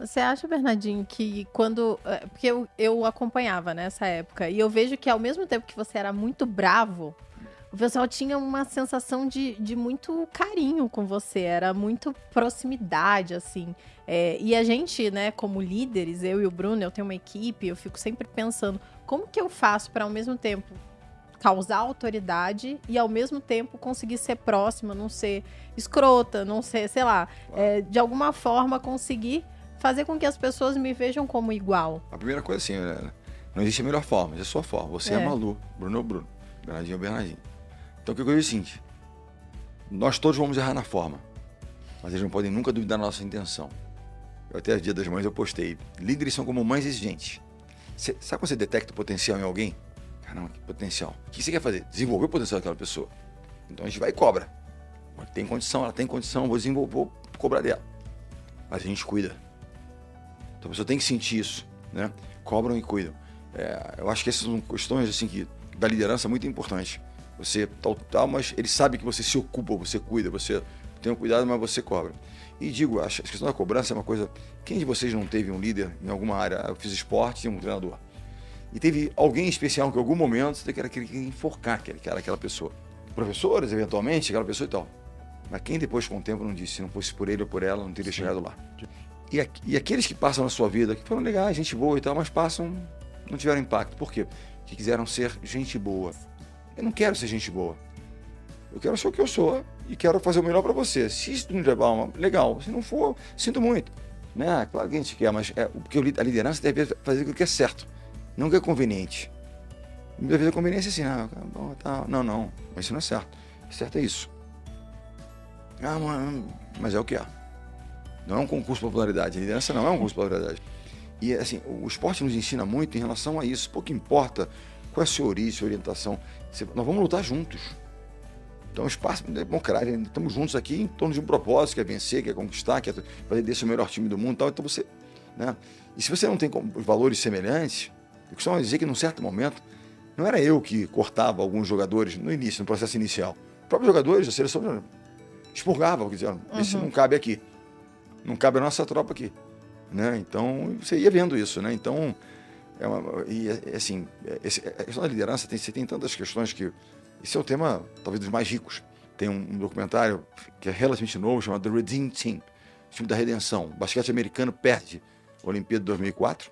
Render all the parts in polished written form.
Você acha, Bernardinho, que quando... Porque eu acompanhava nessa época, e eu vejo que ao mesmo tempo que você era muito bravo, o pessoal tinha uma sensação de muito carinho com você, era muito proximidade, assim. E a gente, né, como líderes, eu e o Bruno, eu tenho uma equipe, eu fico sempre pensando, como que eu faço para ao mesmo tempo causar autoridade e ao mesmo tempo conseguir ser próxima, não ser escrota, não ser, sei lá, de alguma forma conseguir fazer com que as pessoas me vejam como igual. A primeira coisa assim, né? Não existe a melhor forma, é a sua forma. Você é Malu, Bruno é o Bruno, Bernardinho é o Bernardinho. Então o que eu digo é o seguinte, nós todos vamos errar na forma, mas eles não podem nunca duvidar da nossa intenção. Eu até Dia das Mães eu postei, líderes são como mães exigentes. Sabe quando você detecta o potencial em alguém? Caramba, que potencial. O que você quer fazer? Desenvolver o potencial daquela pessoa. Então a gente vai e cobra. Tem condição, ela tem condição, vou desenvolver, vou cobrar dela. Mas a gente cuida. Então a pessoa tem que sentir isso, né? Cobram e cuidam. Eu acho que essas são questões assim, da liderança muito importantes. Você tal, mas ele sabe que você se ocupa, você cuida, você tem um cuidado, mas você cobra. E digo, a questão da cobrança é uma coisa... Quem de vocês não teve um líder em alguma área? Eu fiz esporte e um treinador. E teve alguém especial que em algum momento você queria enforcar aquela pessoa. Professores, eventualmente, aquela pessoa e tal. Mas quem depois com o tempo não disse, se não fosse por ele ou por ela, não teria chegado lá. E aqueles que passam na sua vida, que foram legais, gente boa e tal, mas passam, não tiveram impacto. Por quê? Que quiseram ser gente boa. Eu não quero ser gente boa. Eu quero ser o que eu sou e quero fazer o melhor para você. Se isso não levar legal. Se não for, sinto muito. Né? Claro que a gente quer, mas porque a liderança deve fazer o que é certo. Não o que é conveniente. Muitas vezes a conveniência é assim, bom, tá, não, mas isso não é certo. Certo é isso. Mas é o que é. Não é um concurso de popularidade. A liderança não é um concurso de popularidade. E assim, o esporte nos ensina muito em relação a isso. Pouco importa qual é a sua origem, sua orientação. Nós vamos lutar juntos. Então, o espaço democrático, estamos juntos aqui em torno de um propósito, que é vencer, que é conquistar, que é fazer desse o melhor time do mundo e tal. Então você, né? E se você não tem valores semelhantes, eu costumo dizer que num certo momento, não era eu que cortava alguns jogadores no início, no processo inicial. Os próprios jogadores da seleção expurgavam, diziam, esse não cabe aqui. Não cabe a nossa tropa aqui. Né? Então, você ia vendo isso, né? Então, a questão da liderança, você tem tantas questões que... Esse é o tema, talvez, dos mais ricos. Tem um documentário que é relativamente novo, chamado The Redeem Team, o time da redenção. O basquete americano perde a Olimpíada de 2004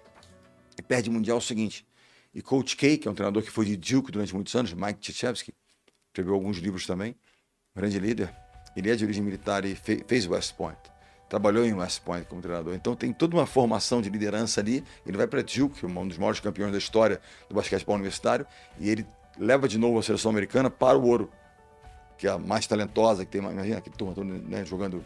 e perde o Mundial seguinte. E Coach K, que é um treinador que foi de Duke durante muitos anos, Mike Krzyzewski, escreveu alguns livros também, grande líder, ele é de origem militar e fez West Point. Trabalhou em West Point como treinador. Então tem toda uma formação de liderança ali. Ele vai para Duke, um dos maiores campeões da história do basquetebol universitário, e ele leva de novo a seleção americana para o ouro, que é a mais talentosa, que tem, imagina, aquele turma todo, né, jogando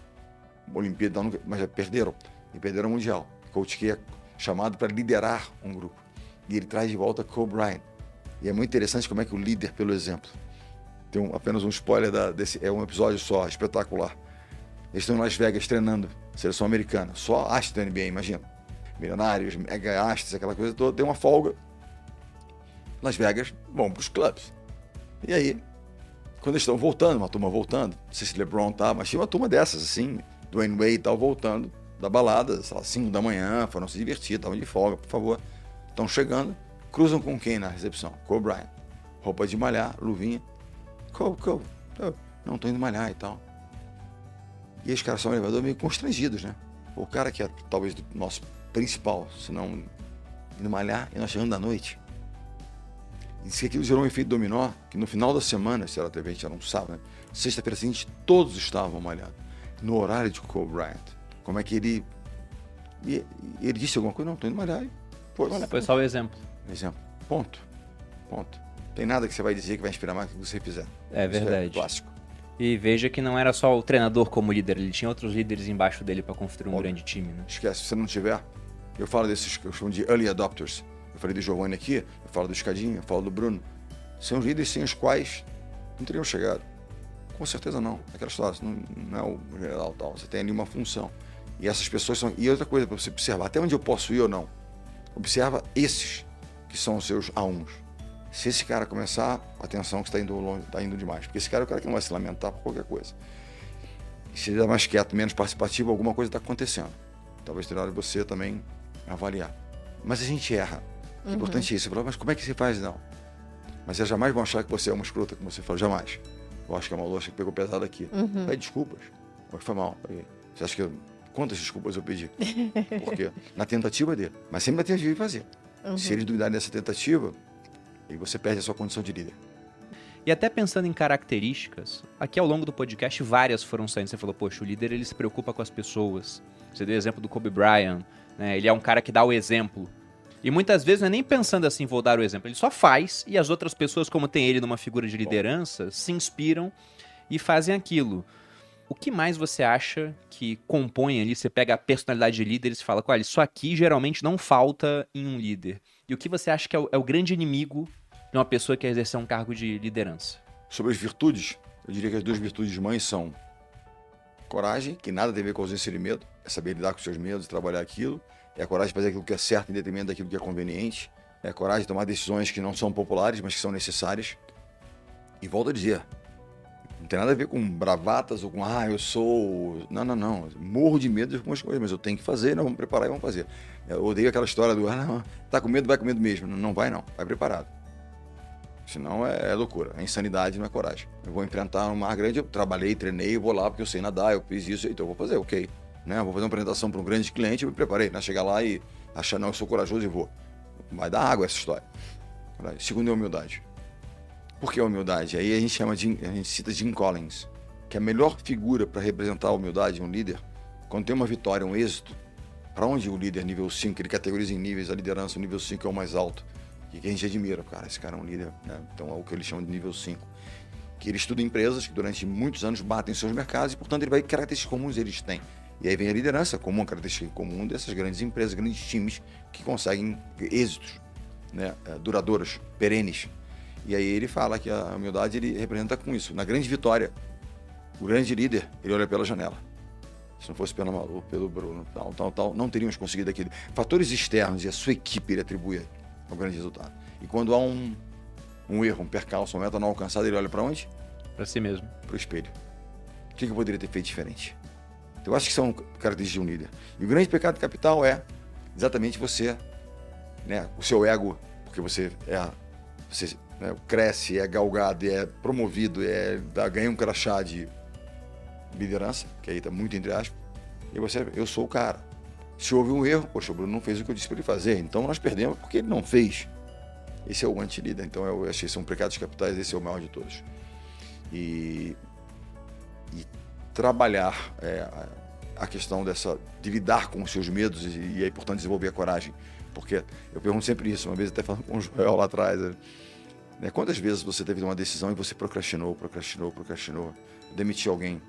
Olimpíada, mas já perderam, e perderam o Mundial. O coach que é chamado para liderar um grupo. E ele traz de volta Kobe Bryant. E é muito interessante como é que o líder, pelo exemplo, tem apenas um spoiler desse, é um episódio só, espetacular. Eles estão em Las Vegas treinando, seleção americana, só astros da NBA, imagina. Milionários, mega astros, aquela coisa toda, tem uma folga. Las Vegas vão para os clubes. E aí, quando eles estão voltando, uma turma voltando, não sei se LeBron tá, mas tinha uma turma dessas, assim, Dwayne Wade e tal, voltando da balada, sei lá, 5 da manhã, foram se divertir, estavam de folga, por favor. Estão chegando, cruzam com quem na recepção? Kobe Bryant. Roupa de malhar, luvinha. Kobe, não, tô indo malhar e tal. E os caras são elevador meio constrangidos, né? O cara que é talvez do nosso principal, se não indo malhar, e nós chegando da noite. E disse que aquilo gerou um efeito dominó, que no final da semana, se era TV, a gente era um sábado, né? Sexta-feira seguinte, todos estavam malhando. No horário de Kobe Bryant. Como é que ele... E ele disse alguma coisa? Não, tô indo malhar. Foi malhar. Foi só o exemplo. Exemplo. Ponto. Tem nada que você vai dizer que vai inspirar mais do que você fizer. É verdade. Isso é clássico. E veja que não era só o treinador como líder, ele tinha outros líderes embaixo dele para construir um grande time, né? Esquece, se você não tiver... Eu falo desses que eu chamo de early adopters. Eu falei do Giovanni aqui, eu falo do Escadinho, eu falo do Bruno. São os líderes sem os quais não teriam chegado. Com certeza não. Aquela história, não é o general tal. Você tem ali uma função. E essas pessoas são... E outra coisa para você observar, até onde eu posso ir ou não. Observa esses que são os seus A1s. Se esse cara começar, atenção que está indo longe, está indo demais. Porque esse cara é o cara que não vai se lamentar por qualquer coisa. E se ele é mais quieto, menos participativo, alguma coisa está acontecendo. Talvez tenha hora de você também avaliar. Mas a gente erra. O importante é isso. Você fala, mas como é que você faz? Não. Mas elas jamais vão achar que você é uma escrota, como você falou, jamais. Eu acho que é uma louça que pegou pesado aqui. Pede desculpas. Mas foi mal. Você acha que quantas desculpas eu pedi? Porque na tentativa dele. Mas sempre na tentativa de fazer. Se eles duvidarem dessa tentativa, aí você perde a sua condição de líder. E até pensando em características, aqui ao longo do podcast várias foram saindo. Você falou, poxa, o líder ele se preocupa com as pessoas. Você deu o exemplo do Kobe Bryant, né? Ele é um cara que dá o exemplo. E muitas vezes não é nem pensando assim, vou dar o exemplo. Ele só faz e as outras pessoas, como tem ele numa figura de liderança, se inspiram e fazem aquilo. O que mais você acha que compõe ali? Você pega a personalidade de líderes e fala, olha, isso aqui geralmente não falta em um líder. E o que você acha que é o grande inimigo de uma pessoa que quer exercer um cargo de liderança? Sobre as virtudes, eu diria que as duas virtudes mães são coragem, que nada tem a ver com ausência de medo, é saber lidar com os seus medos e trabalhar aquilo, é a coragem de fazer aquilo que é certo em detrimento daquilo que é conveniente, é a coragem de tomar decisões que não são populares, mas que são necessárias. E volto a dizer, não tem nada a ver com bravatas ou com, eu sou... Não. Morro de medo de algumas coisas, mas eu tenho que fazer, nós vamos preparar e vamos fazer. Eu odeio aquela história do, não, tá com medo, vai com medo mesmo. Não vai não, vai preparado. Senão é loucura, é insanidade, não é coragem. Eu vou enfrentar um mar grande, eu trabalhei, treinei, eu vou lá porque eu sei nadar, eu fiz isso, então eu vou fazer, ok. Né? Eu vou fazer uma apresentação para um grande cliente, eu me preparei, né? Chegar lá e achar, não, eu sou corajoso e vou. Vai dar água essa história. Segundo é humildade. Por que a humildade? Aí a gente cita Jim Collins, que é a melhor figura para representar a humildade, um líder, quando tem uma vitória, um êxito, para onde o líder nível 5, ele categoriza em níveis, a liderança, o nível 5 é o mais alto. E que a gente admira, cara, esse cara é um líder, né? Então é o que eles chamam de nível 5. Que ele estuda empresas que durante muitos anos batem seus mercados e, portanto, ele vai ver que características comuns eles têm. E aí vem a liderança como uma característica comum dessas grandes empresas, grandes times que conseguem êxitos, né? Duradouros, perenes. E aí ele fala que a humildade ele representa com isso. Na grande vitória, o grande líder, ele olha pela janela. Se não fosse pela Malu, pelo Bruno, tal, não teríamos conseguido aquilo. Fatores externos e a sua equipe ele atribui ao grande resultado. E quando há um erro, um percalço, uma meta não alcançada, ele olha para onde? Para si mesmo. Para o espelho. O que eu poderia ter feito diferente? Então, eu acho que são características de um líder. E o grande pecado capital é exatamente você, né, o seu ego, porque você né, cresce, é galgado, é promovido, ganha um crachá de liderança, que aí está muito entre aspas, e eu sou o cara. Se houve um erro, poxa, o Bruno não fez o que eu disse para ele fazer, então nós perdemos porque ele não fez. Esse é o anti-líder, então eu achei que são pecados capitais, esse é o maior de todos. E trabalhar a questão de lidar com os seus medos e aí, portanto, desenvolver a coragem. Porque eu pergunto sempre isso, uma vez até falando com o Joel lá atrás, né? Quantas vezes você teve uma decisão e você procrastinou, demitir alguém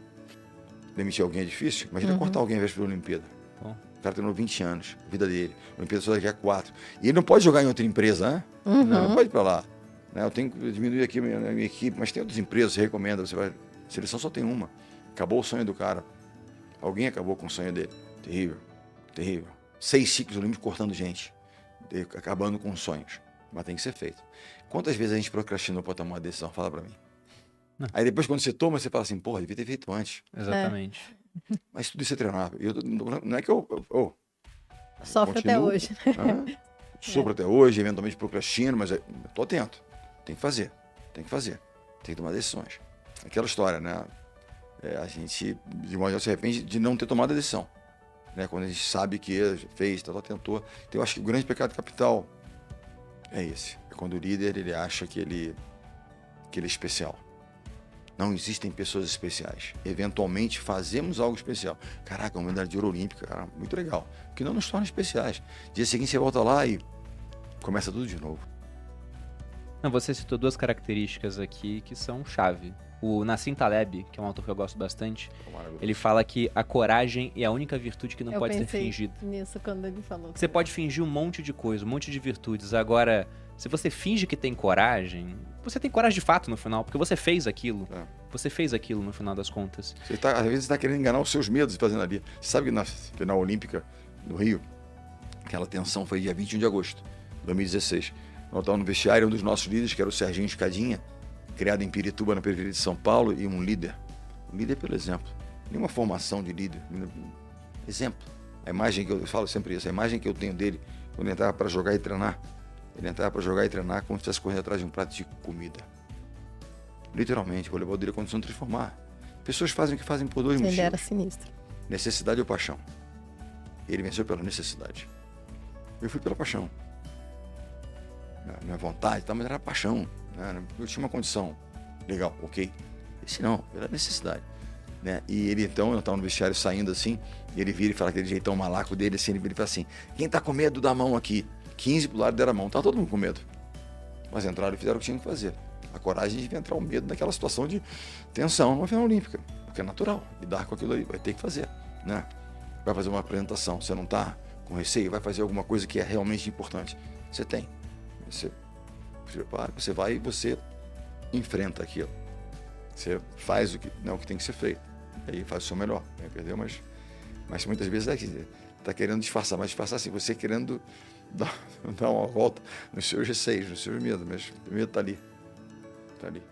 é difícil? Imagina cortar alguém ao invés de uma Olimpíada. Bom. O cara treinou 20 anos, a vida dele. A Olimpíada só daqui a 4. E ele não pode jogar em outra empresa, né? Não pode ir para lá. Né? Eu tenho que diminuir aqui a minha equipe, mas tem outras empresas, você recomenda, você vai... A seleção só tem uma. Acabou o sonho do cara. Alguém acabou com o sonho dele. Terrível. 6 ciclos olímpicos cortando gente. Acabando com sonhos. Mas tem que ser feito. Quantas vezes a gente procrastinou para tomar uma decisão? Fala para mim. Não. Aí depois quando você toma, você fala assim, porra, devia ter feito antes. Exatamente. Mas tudo isso é treinável. Não é que eu sofre até hoje. Sofro até hoje, eventualmente procrastino, mas eu tô atento. Tem que fazer. Tem que tomar decisões. Aquela história, né? A gente, de modo geral, se arrepende de não ter tomado a decisão. Né? Quando a gente sabe que fez, tentou. Então, eu acho que o grande pecado capital é esse. É quando o líder ele acha que ele é especial. Não existem pessoas especiais. Eventualmente fazemos algo especial. Caraca, uma medalha de ouro olímpica, cara, muito legal. Que não nos torna especiais. Dia seguinte você volta lá e começa tudo de novo. Não, você citou 2 características aqui que são chave. O Nassim Taleb, que é um autor que eu gosto bastante, ele fala que a coragem é a única virtude que não pode ser fingida. Eu pensei nisso quando ele falou. Você pode fingir um monte de coisa, um monte de virtudes. Agora, se você finge que tem coragem, você tem coragem de fato no final, porque você fez aquilo. Você fez aquilo no final das contas. Às vezes você está querendo enganar os seus medos fazendo ali. Você sabe que na final olímpica do Rio, aquela tensão foi dia 21 de agosto de 2016. Nós estávamos no vestiário, um dos nossos líderes, que era o Serginho Escadinha, criado em Pirituba, na periferia de São Paulo, e um líder pelo exemplo. Nenhuma formação de líder. Exemplo. A imagem que eu falo sempre isso, a imagem que eu tenho dele, quando ele entrava para jogar e treinar, ele entrava para jogar e treinar como se estivesse correndo atrás de um prato de comida. Literalmente, o voleibol dele é condição de transformar. Pessoas fazem o que fazem por dois motivos. Ele era sinistro. Necessidade ou paixão. Ele venceu pela necessidade. Eu fui pela paixão. Não é vontade, mas era paixão. Eu tinha uma condição. Legal, ok. Esse não, pela necessidade. Né? E ele então, eu estava no vestiário saindo assim, e ele vira e fala aquele jeitão malaco dele, assim, ele vira e fala assim, quem tá com medo da mão aqui? 15 pro lado deram a mão, tá todo mundo com medo. Mas entraram e fizeram o que tinham que fazer. A coragem de entrar o medo naquela situação de tensão numa final olímpica, porque é natural, lidar com aquilo aí, vai ter que fazer, né? Vai fazer uma apresentação, você não tá com receio, vai fazer alguma coisa que é realmente importante. Você tem. Você prepara, você vai e você enfrenta aquilo. Você faz o que tem que ser feito. E aí faz o seu melhor, né? Perdeu, mas muitas vezes é que tá querendo disfarçar, mas disfarçar assim, você querendo dar uma volta nos seus receios, nos seus medos, mas o medo tá ali. Tá ali.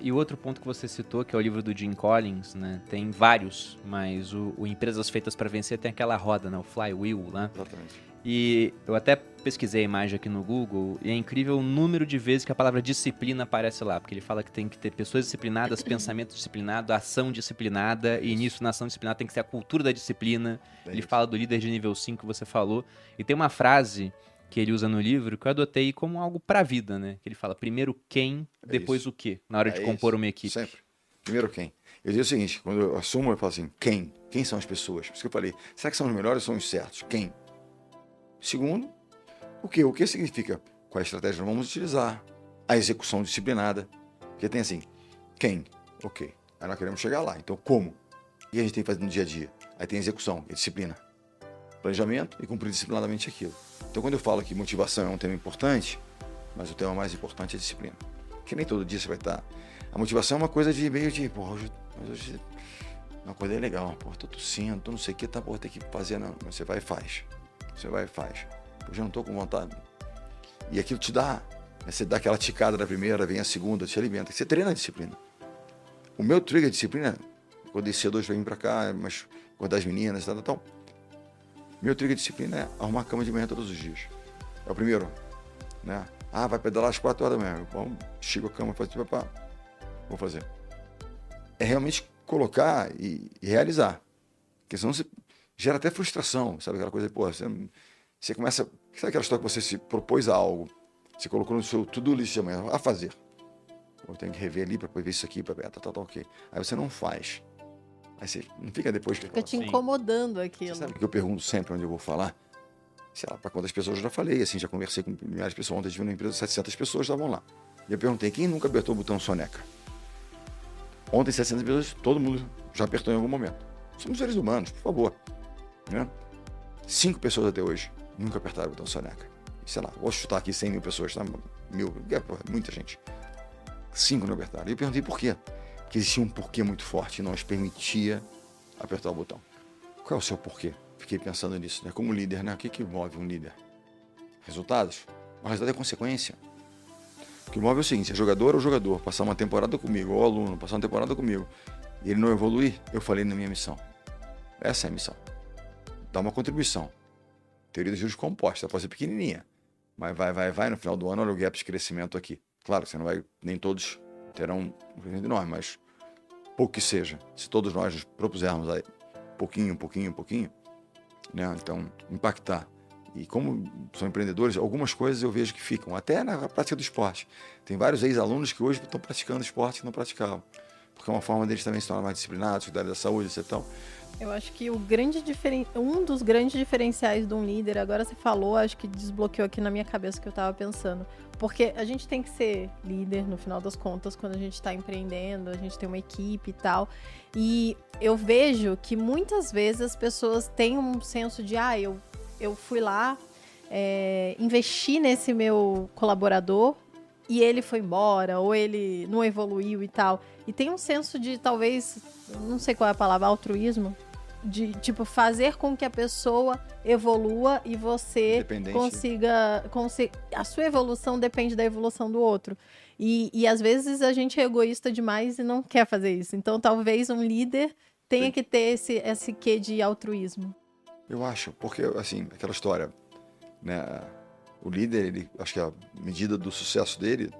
E o outro ponto que você citou, que é o livro do Jim Collins, né? Tem vários, mas o Empresas Feitas para Vencer tem aquela roda, né? O flywheel, né? Exatamente. E eu até pesquisei a imagem aqui no Google e é incrível o número de vezes que a palavra disciplina aparece lá, porque ele fala que tem que ter pessoas disciplinadas, pensamento disciplinado, ação disciplinada, e nisso, na ação disciplinada, tem que ser a cultura da disciplina. Ele fala do líder de nível 5 que você falou, e tem uma frase que ele usa no livro que eu adotei como algo pra vida, né? Que ele fala, primeiro quem, depois o quê, na hora de compor uma equipe. Sempre. Primeiro quem. Eu digo o seguinte, quando eu assumo, eu falo assim, quem? Quem são as pessoas? Por isso que eu falei, será que são os melhores ou são os certos? Quem? Segundo, o quê? O que significa? Qual estratégia nós vamos utilizar? A execução disciplinada. Porque tem assim, quem? Ok. Aí nós queremos chegar lá. Então, como? O que a gente tem que fazer no dia a dia? Aí tem execução, que é disciplina. Planejamento e cumprir disciplinadamente aquilo. Então, quando eu falo que motivação é um tema importante, mas o tema mais importante é disciplina. Porque nem todo dia você vai estar... A motivação é uma coisa de meio de... Porra, hoje uma coisa é legal. Porra, tô tossindo, tô não sei o que, tá, porra, tem que fazer, não. Mas você vai e faz. Você vai e faz. Hoje eu não tô com vontade. E aquilo te dá. Você dá aquela ticada da primeira, vem a segunda, te alimenta. Você treina a disciplina. O meu trigger de disciplina, quando esse C2 vai vir pra cá, mas acordar as meninas, tal. Meu trigger de disciplina é arrumar a cama de manhã todos os dias. É o primeiro. Né? Vai pedalar às 4 horas da manhã. Bom, chego a cama e falo, papá, vou fazer. É realmente colocar e realizar. Porque senão você gera até frustração, sabe? Aquela coisa, pô, você começa... Sabe aquela história que você se propôs a algo? Você colocou no seu to-do list de amanhã, a fazer. Eu tenho que rever ali para ver isso aqui, para ver, tá, ok. Aí você não faz. Aí você não fica depois... Fica te incomodando aquilo. Você sabe que eu pergunto sempre onde eu vou falar? Sei lá, para quantas pessoas eu já falei, assim, já conversei com milhares de pessoas. Ontem eu tive uma empresa, 700 pessoas estavam lá. E eu perguntei, quem nunca apertou o botão soneca? Ontem, 700 pessoas, todo mundo já apertou em algum momento. Somos seres humanos, por favor. Né? 5 pessoas até hoje nunca apertaram o botão soneca. Sei lá, vou chutar aqui 100 mil pessoas, tá? 1000, muita gente. 5 não apertaram. E eu perguntei por quê. Porque existia um porquê muito forte e não os permitia apertar o botão. Qual é o seu porquê? Fiquei pensando nisso, né? Como líder, né? O que move um líder? Resultados? O resultado é consequência. O que move é o seguinte, é jogador ou jogador passar uma temporada comigo, ou aluno passar uma temporada comigo, e ele não evoluir, eu falei na minha missão. Essa é a missão. Dar uma contribuição. Teoria dos juros compostos, ela pode ser pequenininha, mas vai, no final do ano, olha o gap de crescimento aqui. Claro, você não vai, nem todos terão um crescimento enorme, mas pouco que seja, se todos nós nos propusermos aí, pouquinho, né? Então, impactar. E como são empreendedores, algumas coisas eu vejo que ficam, até na prática do esporte. Tem vários ex-alunos que hoje estão praticando esporte que não praticavam, porque é uma forma deles também se tornar mais disciplinados, cuidar da saúde, etc. Eu acho que um dos grandes diferenciais de um líder, agora você falou, acho que desbloqueou aqui na minha cabeça o que eu estava pensando. Porque a gente tem que ser líder, no final das contas, quando a gente está empreendendo, a gente tem uma equipe e tal. E eu vejo que muitas vezes as pessoas têm um senso de, eu fui lá, investi nesse meu colaborador e ele foi embora, ou ele não evoluiu e tal. E tem um senso de, talvez, não sei qual é a palavra, altruísmo, de, tipo, fazer com que a pessoa evolua e você consiga... A sua evolução depende da evolução do outro. E às vezes a gente é egoísta demais e não quer fazer isso. Então, talvez um líder tenha que ter esse quê de altruísmo. Eu acho, porque, assim, aquela história, né? O líder, acho que a medida do sucesso dele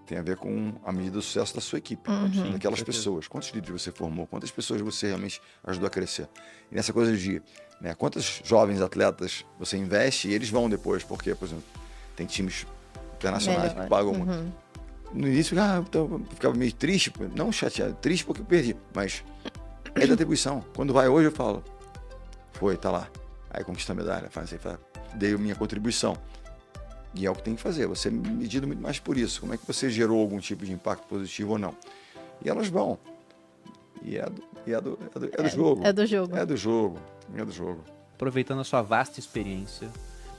tem a ver com a medida do sucesso da sua equipe, Uhum. daquelas Com certeza. pessoas. Quantos líderes você formou? Quantas pessoas você realmente ajudou a crescer? E nessa coisa de, né, quantos jovens atletas você investe e eles vão depois, porque, por exemplo, tem times internacionais Melhor. que pagam muito. Uhum. No início, então, eu ficava meio triste, não chateado, triste porque eu perdi, mas é da atribuição. Quando vai hoje, eu falo, foi, tá lá. Aí conquista a medalha, dei a minha contribuição. E é o que tem que fazer, você é medido muito mais por isso. Como é que você gerou algum tipo de impacto positivo ou não? E elas vão. E é do jogo. É do jogo. É do jogo. É do jogo. Aproveitando a sua vasta experiência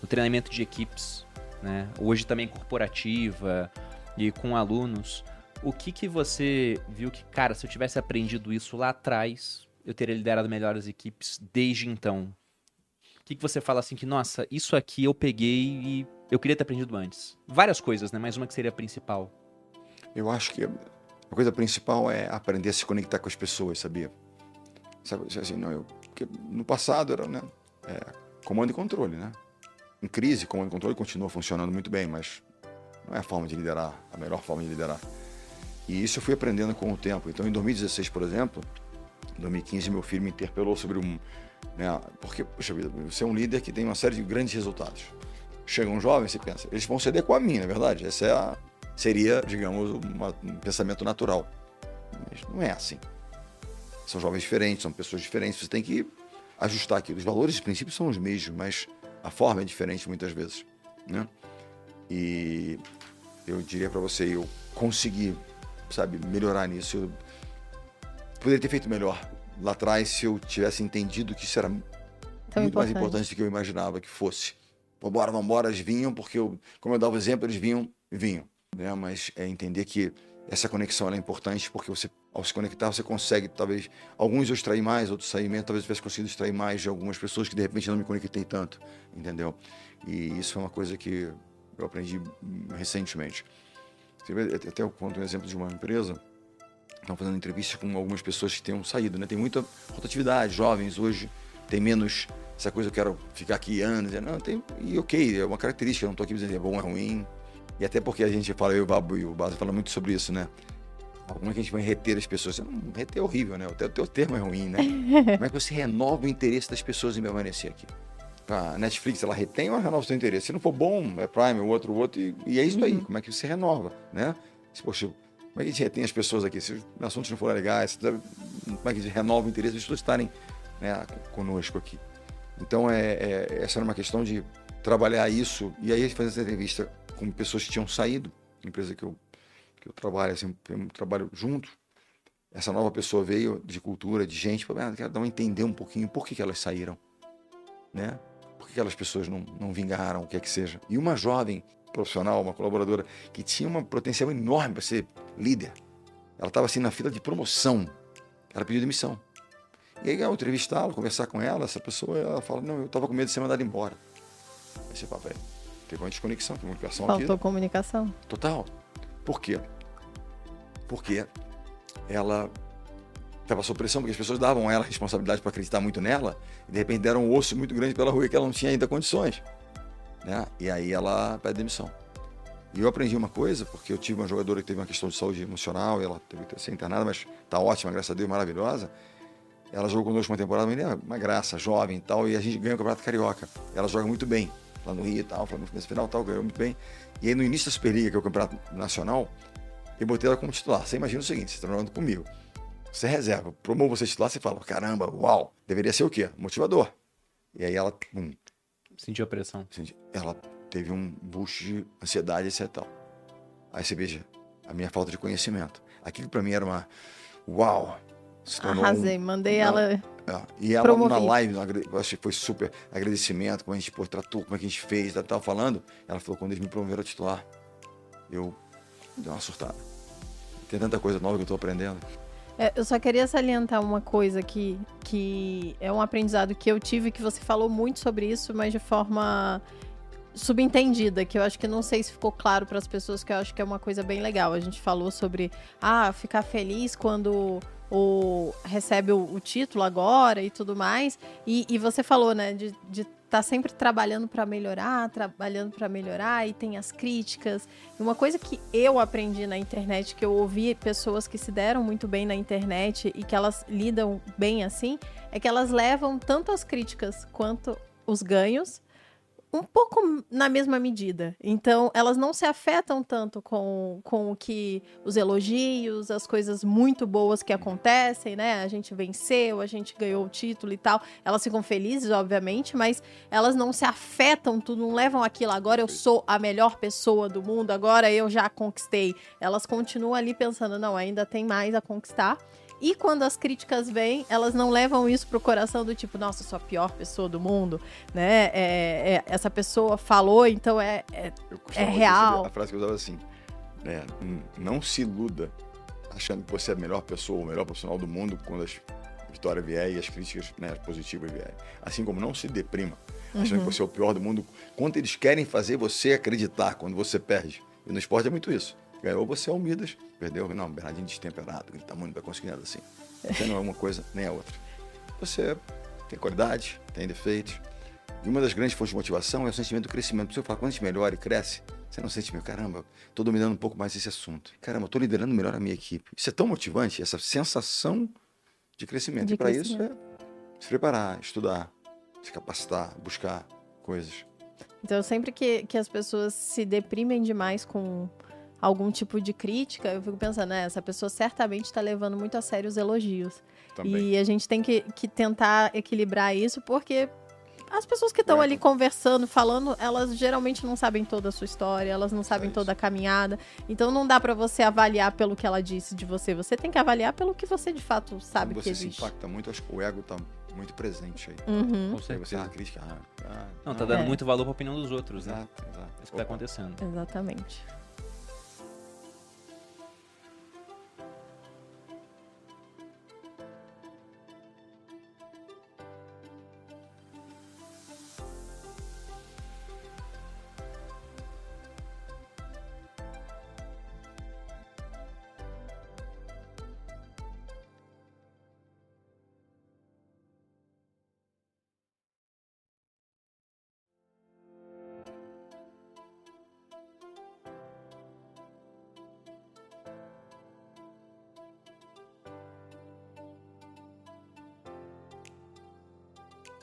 no treinamento de equipes, né? Hoje também corporativa e com alunos, o que você viu que, cara, se eu tivesse aprendido isso lá atrás, eu teria liderado melhores equipes desde então? O que você fala assim que, nossa, isso aqui eu peguei e eu queria ter aprendido antes? Várias coisas, né? Mas uma que seria a principal. Eu acho que a coisa principal é aprender a se conectar com as pessoas, sabia? Sabe, assim, porque no passado era, né, comando e controle, né? Em crise, comando e controle continua funcionando muito bem, mas não é a forma de liderar, a melhor forma de liderar. E isso eu fui aprendendo com o tempo. Então, em 2016, por exemplo, em 2015, meu filho me interpelou sobre né, porque, poxa vida, você é um líder que tem uma série de grandes resultados. Chega um jovem, você pensa, eles vão se adequar a mim, na verdade. Essa seria, digamos, um pensamento natural. Mas não é assim. São jovens diferentes, são pessoas diferentes, você tem que ajustar aquilo. Os valores e princípios são os mesmos, mas a forma é diferente muitas vezes, né? E eu diria para você, eu consegui, sabe, melhorar nisso. Eu poderia ter feito melhor lá atrás se eu tivesse entendido que isso era muito mais importante do que eu imaginava que fosse. Vambora, eles vinham, porque como eu dava o exemplo, eles vinham. Né? Mas é entender que essa conexão ela é importante, porque você, ao se conectar, você consegue, talvez, alguns eu extrair mais, outros sair menos, talvez eu tivesse conseguido extrair mais de algumas pessoas que de repente não me conectei tanto, entendeu? E isso é uma coisa que eu aprendi recentemente. Até eu conto um exemplo de uma empresa, estão fazendo entrevista com algumas pessoas que tenham saído, né? Tem muita rotatividade, jovens hoje, tem menos essa coisa, eu quero ficar aqui anos, não, tem, e ok, é uma característica, eu não estou aqui dizendo que é bom, é ruim, e até porque a gente fala, eu, o Babu e o Baza fala muito sobre isso, né? Como é que a gente vai reter as pessoas? Reter é horrível, né? O teu termo é ruim, né? Como é que você renova o interesse das pessoas em permanecer aqui? A Netflix, ela retém ou renova o seu interesse? Se não for bom, é Prime, o outro, e é isso aí. Como é que você renova, né? Poxa, como é que a gente retém as pessoas aqui? Se os assuntos não forem legais, como é que a gente renova o interesse das pessoas estarem, né, conosco aqui? Então, essa era uma questão de trabalhar isso. E aí, fazer essa entrevista com pessoas que tinham saído, empresa que eu trabalho, assim, eu trabalho junto. Essa nova pessoa veio de cultura, de gente, quero dar uma entender um pouquinho por que elas saíram, né? Por que aquelas pessoas não vingaram, o que é que seja. E uma jovem profissional, uma colaboradora, que tinha um potencial enorme para ser líder. Ela estava assim na fila de promoção. Ela pediu demissão. E aí, ao entrevistá-la, conversar com ela, essa pessoa, ela fala, não, eu estava com medo de ser mandada embora. Aí você fala, teve uma desconexão, comunicação aqui. Faltou comunicação. Total. Por quê? Porque ela estava sob pressão, porque as pessoas davam a ela a responsabilidade para acreditar muito nela, e de repente deram um osso muito grande pela rua que ela não tinha ainda condições, né? E aí ela pede demissão. E eu aprendi uma coisa, porque eu tive uma jogadora que teve uma questão de saúde emocional, e ela teve que ser internada, mas está ótima, graças a Deus, maravilhosa. Ela jogou conosco uma temporada, uma graça, jovem e tal, e a gente ganhou o Campeonato Carioca. Ela joga muito bem, lá no Rio e tal, nesse final tal, ganhou muito bem. E aí no início da Superliga, que é o Campeonato Nacional, eu botei ela como titular. Você imagina o seguinte, você está trabalhando comigo, você reserva, promovo você titular, você fala, caramba, uau, deveria ser o quê? Motivador. E aí ela, sentiu a pressão. Ela teve um boost de ansiedade, etc. Tal. Aí você veja, a minha falta de conhecimento. Aquilo para mim era uma, uau, se tornou arrasei, mandei ela. E ela promovi. na live, eu achei que foi super agradecimento, como a gente tratou, como é que a gente fez, tava falando. Ela falou, quando eles me promoveram a titular, eu dei uma surtada. Tem tanta coisa nova que eu tô aprendendo. Eu só queria salientar uma coisa que é um aprendizado que eu tive, que você falou muito sobre isso, mas de forma subentendida, que eu acho que não sei se ficou claro para as pessoas, que eu acho que é uma coisa bem legal. A gente falou sobre ficar feliz quando recebe o título agora e tudo mais. E você falou, né, de estar sempre trabalhando para melhorar, e tem as críticas. E uma coisa que eu aprendi na internet, que eu ouvi pessoas que se deram muito bem na internet e que elas lidam bem assim, é que elas levam tanto as críticas quanto os ganhos um pouco na mesma medida. Então, elas não se afetam tanto com o que os elogios, as coisas muito boas que acontecem, né? A gente venceu, a gente ganhou o título e tal. Elas ficam felizes, obviamente, mas elas não se afetam, não levam aquilo. Agora eu sou a melhor pessoa do mundo, agora eu já conquistei. Elas continuam ali pensando, não, ainda tem mais a conquistar. E quando as críticas vêm, elas não levam isso pro coração do tipo, nossa, eu sou a pior pessoa do mundo, né? Essa pessoa falou, então é real. A frase que eu usava assim, né? Não se iluda achando que você é a melhor pessoa, o melhor profissional do mundo quando a vitória vier e as críticas, né, positivas vierem. Assim como não se deprima, achando que você é o pior do mundo, quando eles querem fazer você acreditar quando você perde. E no esporte é muito isso. Ganhou, você é o Midas, perdeu, não, Bernardinho destemperado, aquele tamanho, não vai conseguir nada assim. Você não é uma coisa nem a outra. Você tem qualidade, tem defeitos. E uma das grandes fontes de motivação é o sentimento do crescimento. Você fala, quando a gente melhora e cresce, você não sente, caramba, estou dominando um pouco mais esse assunto. Caramba, estou liderando melhor a minha equipe. Isso é tão motivante, essa sensação de crescimento. E para isso é se preparar, estudar, se capacitar, buscar coisas. Então, sempre que as pessoas se deprimem demais com algum tipo de crítica, eu fico pensando, essa pessoa certamente está levando muito a sério os elogios. Também. E a gente tem que tentar equilibrar isso, porque as pessoas que estão ali conversando, falando, elas geralmente não sabem toda a sua história, elas não sabem toda a caminhada. Então não dá para você avaliar pelo que ela disse de você. Você tem que avaliar pelo que você de fato sabe que existe. Você se impacta muito, acho que o ego tá muito presente aí. Com certeza. Você é uma crítica. Não, tá dando muito valor para a opinião dos outros, né? Exato. Isso que tá acontecendo. Exatamente.